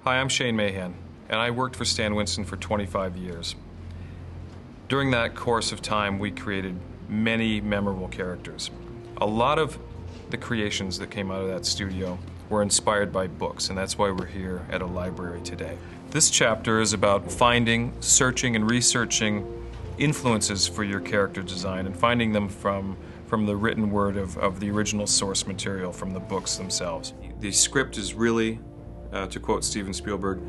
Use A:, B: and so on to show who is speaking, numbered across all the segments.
A: Hi, I'm Shane Mahan, and I worked for Stan Winston for 25 years. During that course of time, we created many memorable characters. A lot of the creations that came out of that studio were inspired by books, and that's why we're here at a library today. This chapter is about finding, searching, and researching influences for your character design and finding them from the written word of the original source material, from the books themselves. The script is really, to quote Steven Spielberg,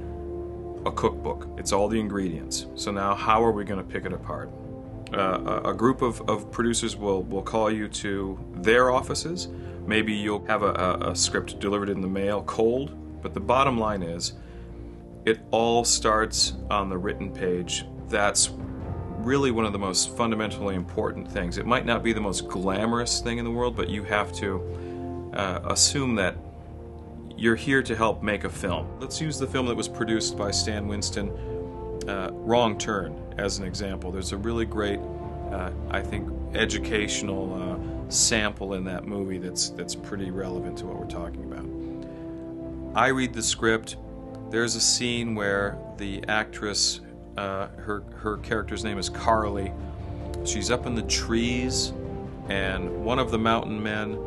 A: a cookbook. It's all the ingredients. So now how are we going to pick it apart? A group of producers will call you to their offices. Maybe you'll have a script delivered in the mail cold, but the bottom line is it all starts on the written page. That's really one of the most fundamentally important things. It might not be the most glamorous thing in the world, but you have to assume that you're here to help make a film. Let's use the film that was produced by Stan Winston, Wrong Turn, as an example. There's a really great, I think, educational sample in that movie that's pretty relevant to what we're talking about. I read the script. There's a scene where the actress, her character's name is Carly. She's up in the trees, and one of the mountain men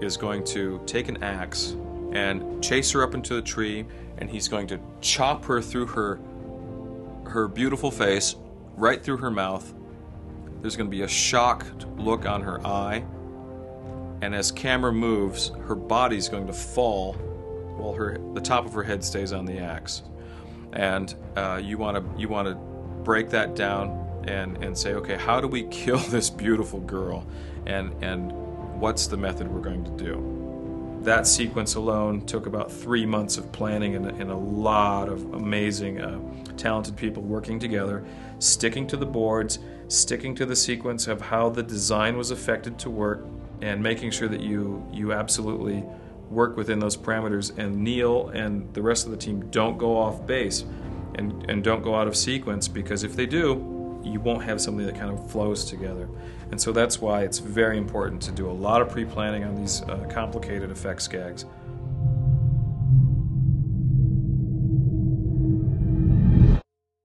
A: is going to take an axe and chase her up into the tree, and he's going to chop her through her beautiful face, right through her mouth. There's going to be a shocked look on her eye, and as camera moves, her body's going to fall while the top of her head stays on the axe. And you want to break that down and say, okay, how do we kill this beautiful girl, and what's the method we're going to do? That sequence alone took about 3 months of planning and a lot of amazing, talented people working together, sticking to the boards, sticking to the sequence of how the design was affected to work, and making sure that you absolutely work within those parameters, and Neil and the rest of the team don't go off base and don't go out of sequence, because if they do, you won't have something that kind of flows together. And so that's why it's very important to do a lot of pre-planning on these complicated effects gags.